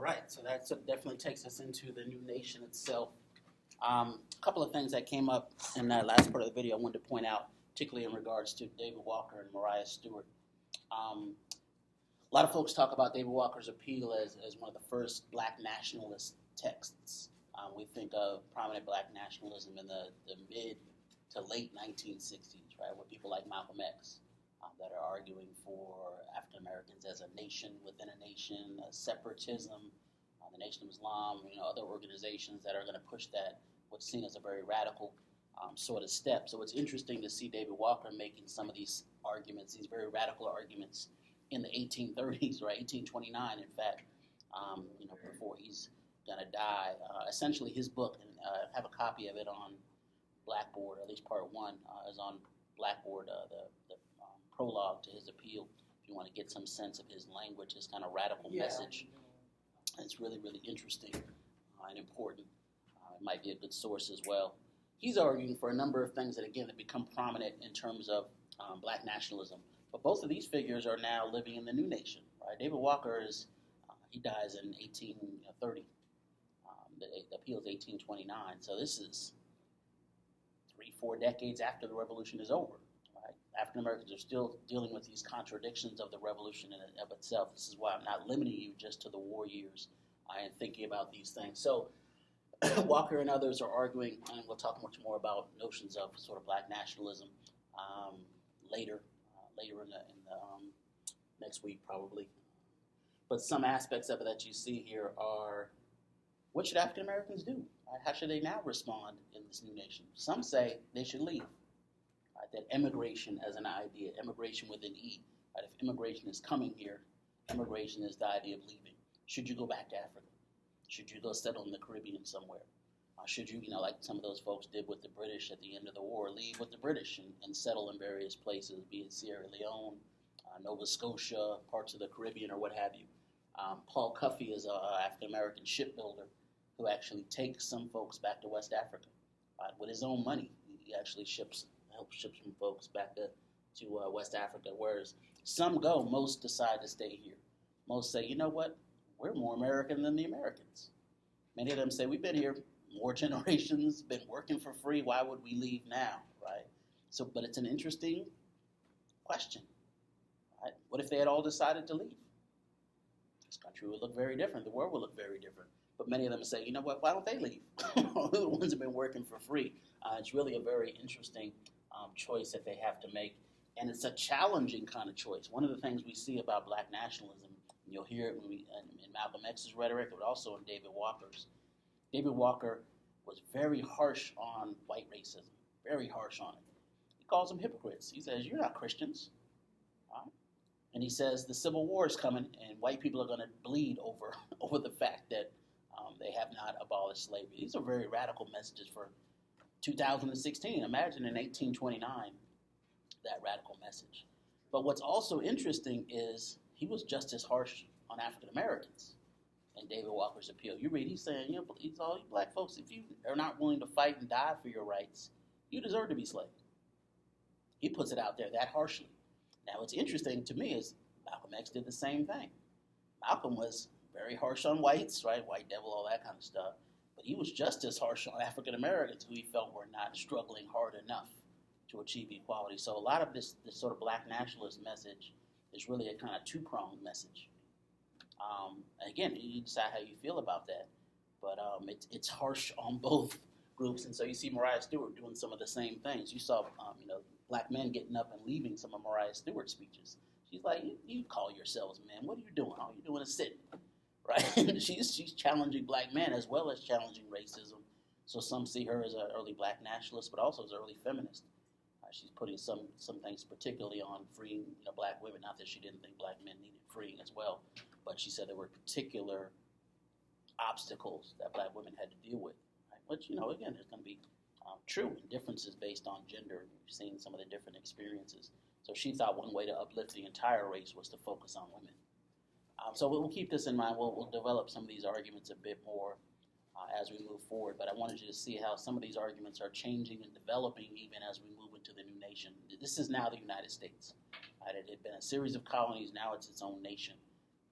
All right, so that definitely takes us into the new nation itself. A couple of things that came up in that last part of the video I wanted to point out, particularly in regards to David Walker and Mariah Stewart. A lot of folks talk about David Walker's appeal as one of the first black nationalist texts. We think of prominent black nationalism in the mid to late 1960s, right, with people like Malcolm X that are arguing for African Americans as a nation within a nation, separatism, the Nation of Islam, other organizations that are going to push that, what's seen as a very radical sort of step. So it's interesting to see David Walker making some of these arguments, these very radical arguments in the 1830s, right, 1829, in fact, before he's going to die. Essentially, his book, and I have a copy of it on Blackboard, or at least part one is on Blackboard, the prologue to his appeal, if you want to get some sense of his language, his kind of radical message. It's really, really interesting and important. It might be a good source as well. He's arguing for a number of things that, again, have become prominent in terms of black nationalism. But both of these figures are now living in the new nation. Right? David Walker he dies in 1830. The appeal is 1829. So this is 3-4 decades after the revolution is over. Right? African Americans are still dealing with these contradictions of the revolution in and of itself. This is why I'm not limiting you just to the war years and thinking about these things. So Walker and others are arguing, and we'll talk much more about notions of sort of black nationalism later in the next week probably. But some aspects of it that you see here are, what should African Americans do? Right? How should they now respond in this new nation? Some say they should leave. Right? That immigration as an idea, immigration with an E. Right? If immigration is coming here, immigration is the idea of leaving. Should you go back to Africa? Should you go settle in the Caribbean somewhere? Should you, like some of those folks did with the British at the end of the war, leave with the British and settle in various places, be it Sierra Leone, Nova Scotia, parts of the Caribbean, or what have you. Paul Cuffey is an African-American shipbuilder who actually takes some folks back to West Africa. With his own money, he actually helps ship some folks back to West Africa, whereas some go, most decide to stay here. Most say, you know what, we're more American than the Americans. Many of them say, we've been here more generations, been working for free, why would we leave now, right? So, but it's an interesting question, right? What if they had all decided to leave? This country would look very different, the world would look very different. But many of them say, you know what, why don't they leave? They're the ones who have been working for free. It's really a very interesting choice that they have to make, and it's a challenging kind of choice. One of the things we see about black nationalism, and you'll hear it in Malcolm X's rhetoric, but also in David Walker's. David Walker was very harsh on white racism, very harsh on it. He calls them hypocrites. He says, you're not Christians. Right? And he says the Civil War is coming and white people are going to bleed over the fact that they have not abolished slavery. These are very radical messages for 2016. Imagine in 1829, that radical message. But what's also interesting is he was just as harsh on African Americans in David Walker's appeal. You read, he's saying, all you black folks, if you are not willing to fight and die for your rights, you deserve to be slaves. He puts it out there that harshly. Now, what's interesting to me is Malcolm X did the same thing. Malcolm was very harsh on whites, right? White devil, all that kind of stuff. But he was just as harsh on African Americans who he felt were not struggling hard enough to achieve equality. So a lot of this sort of black nationalist message is really a kind of two-pronged message. And again, you decide how you feel about that. But it's harsh on both groups. And so you see Mariah Stewart doing some of the same things. You saw, black men getting up and leaving some of Mariah Stewart's speeches. She's like, you call yourselves men. What are you doing? All you're doing is sitting. Right? she's challenging black men as well as challenging racism. So some see her as an early black nationalist, but also as an early feminist. She's putting some things particularly on freeing black women. Not that she didn't think black men needed freeing as well, but she said there were particular obstacles that black women had to deal with. Right? Which, again, there's going to be true differences based on gender. We've seen some of the different experiences. So she thought one way to uplift the entire race was to focus on women. So we'll keep this in mind. We'll develop some of these arguments a bit more as we move forward. But I wanted you to see how some of these arguments are changing and developing even as we move into the new nation. This is now the United States. Right? It had been a series of colonies. Now it's its own nation.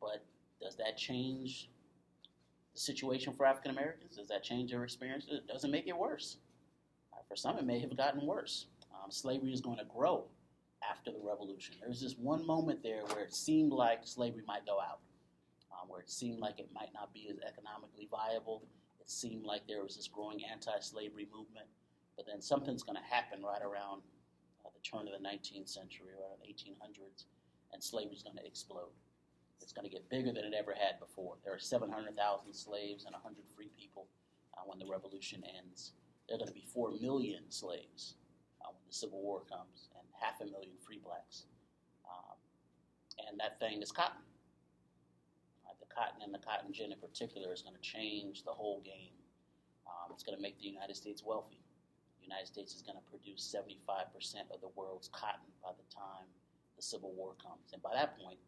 But does that change the situation for African Americans? Does that change their experience? It doesn't make it worse. For some, it may have gotten worse. Slavery is going to grow after the revolution. There's this one moment there where it seemed like slavery might go out, where it seemed like it might not be as economically viable. It seemed like there was this growing anti-slavery movement. But then something's going to happen right around the turn of the 19th century, around the 1800s, and slavery's going to explode. It's going to get bigger than it ever had before. There are 700,000 slaves and 100 free people when the revolution ends. There are going to be 4 million slaves when the Civil War comes, and 500,000 free blacks. And that thing is cotton. The cotton and the cotton gin in particular is going to change the whole game. It's going to make the United States wealthy. The United States is going to produce 75% of the world's cotton by the time the Civil War comes. And by that point,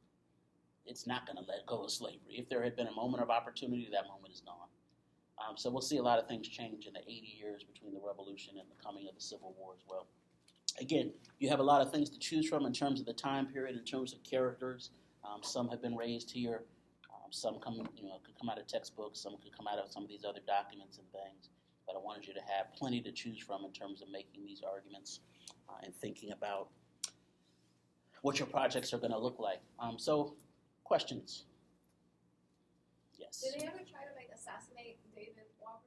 it's not going to let go of slavery. If there had been a moment of opportunity, that moment is gone. So we'll see a lot of things change in the 80 years between the Revolution and the coming of the Civil War as well. Again, you have a lot of things to choose from in terms of the time period, in terms of characters. Some have been raised here. Some could come out of textbooks. Some could come out of some of these other documents and things. But I wanted you to have plenty to choose from in terms of making these arguments and thinking about what your projects are going to look like. So, questions? Yes. Did they ever try to assassinate David Walker?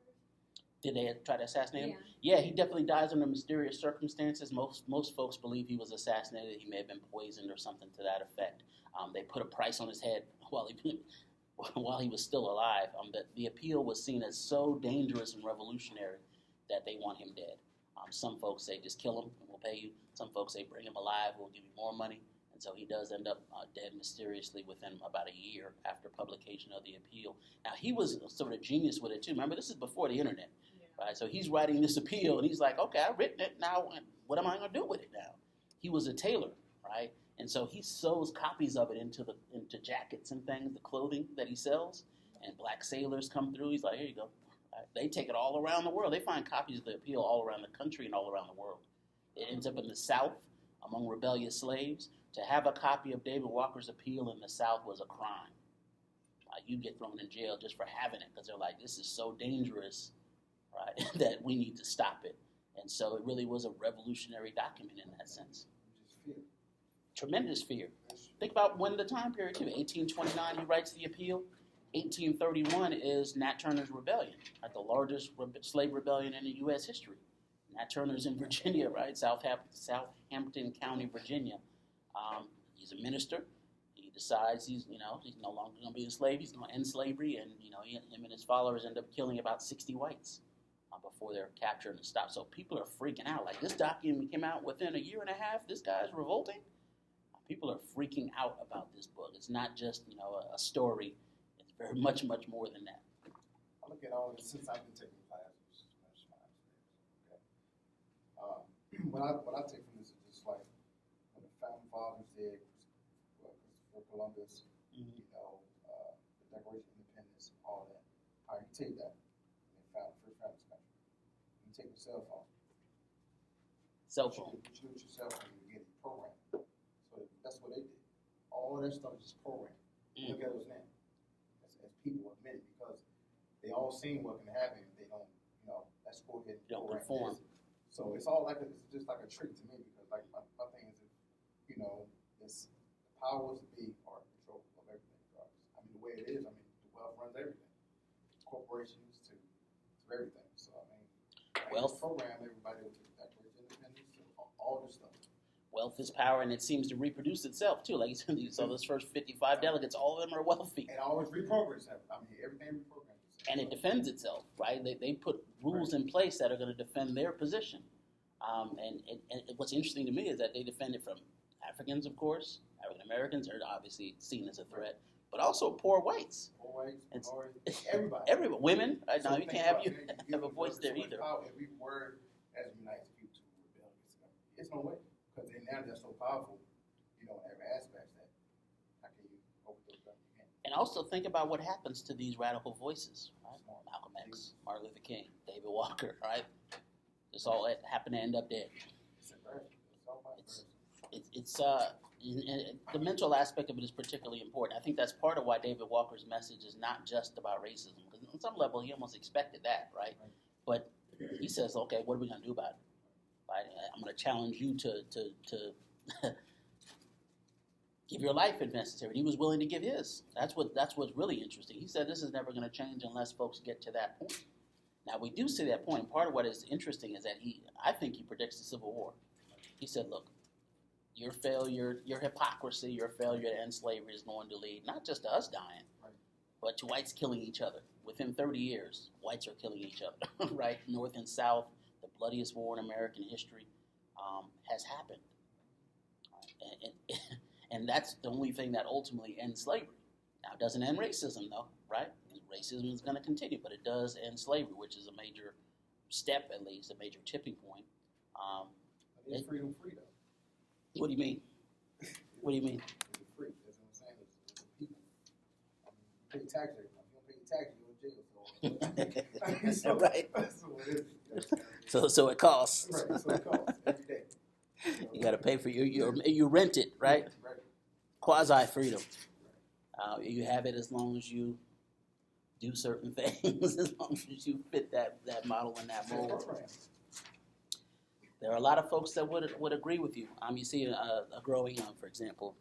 Did they try to assassinate him? Yeah, he definitely dies under mysterious circumstances. Most folks believe he was assassinated. He may have been poisoned or something to that effect. They put a price on his head while he was still alive. The appeal was seen as so dangerous and revolutionary that they want him dead. Some folks say just kill him and we'll pay you. Some folks say bring him alive, we'll give you more money. And so he does end up dead mysteriously within about a year after publication of the appeal. Now, he was sort of genius with it, too. Remember, this is before the internet, right? So he's writing this appeal, and he's like, okay, I've written it. Now, what am I going to do with it now? He was a tailor, right? And so he sews copies of it into jackets and things, the clothing that he sells. And black sailors come through. He's like, here you go. Right? They take it all around the world. They find copies of the appeal all around the country and all around the world. It ends up in the South among rebellious slaves. To have a copy of David Walker's appeal in the South was a crime. You get thrown in jail just for having it because they're like, this is so dangerous, right, that we need to stop it. And so it really was a revolutionary document in that sense. Tremendous fear. Think about when the time period, too. 1829, he writes the appeal. 1831 is Nat Turner's rebellion, right, the largest slave rebellion in U.S. history. Nat Turner's in Virginia, right, Southampton County, Virginia. He's a minister. He decides he's no longer going to be a slave. He's going to end slavery, and him and his followers end up killing about 60 whites before they're captured and stopped. So people are freaking out. Like, this document came out within a year and a half. This guy's revolting. People are freaking out about this book. It's not just a story. It's very much more than that. I look at all this since I've been taking classes. Okay. What I take from this is just like when the founding fathers did for Columbus, the Declaration of Independence, all that. All right, you take that. They found the first found this country. You take your cell phone. You choose your cell phone. You get it programmed. So that's what they did. All that stuff is just programmed. Look at us now. As people admit it, because they all seen what can happen if they don't, let's go ahead and conform. So it's all it's just like a trick to me, because like my thing is, this the powers that be are in control of everything. I mean, the way it is, the wealth runs everything. Corporations to everything. So wealth program everybody to the Declaration of Independence, all this stuff. Wealth is power, and it seems to reproduce itself, too. Like you said, you saw those first 55 delegates, all of them are wealthy. And always reprograms. Everything reprograms. And it defends itself, right? They put rules in place that are going to defend their position. And what's interesting to me is that they defend it from Africans, of course. African Americans are obviously seen as a threat, but also poor whites. Poor whites, minorities, everybody. Everybody. Women. Right? So now, you can't have a voice there either. Every word as unites people to rebellious. It's no way. Because they're so powerful, in every aspect that how can you overthrow them? And also think about what happens to these radical voices, right? Malcolm X, Martin Luther King, David Walker, right? It's all happen to end up dead. The mental aspect of it is particularly important. I think that's part of why David Walker's message is not just about racism. Because on some level, he almost expected that, right? But he says, okay, what are we going to do about it? Right? I'm going to challenge you to give your life if necessary. And he was willing to give his. That's what's really interesting. He said this is never going to change unless folks get to that point. Now, we do see that point. Part of what is interesting is that I think he predicts the Civil War. He said, look, your failure, your hypocrisy, your failure to end slavery is going to lead not just to us dying, but to whites killing each other. Within 30 years, whites are killing each other, right? North and South, the bloodiest war in American history has happened. And that's the only thing that ultimately ends slavery. Now, it doesn't end racism, though, right? Racism is going to continue, but it does end slavery, which is a major step, at least, a major tipping point. It's freedom free, though. What do you mean? What do you mean? It's free. That's what I'm saying. It's the people. You pay tax every month. You don't pay tax, you're in jail. So, Right. So it is. So it costs. Right. So it costs every day. You got to pay for you rent it, right? Right. Quasi freedom. You have it as long as you do certain things, as long as you fit that model and that mold. There are a lot of folks that would agree with you. You see a growing young, for example,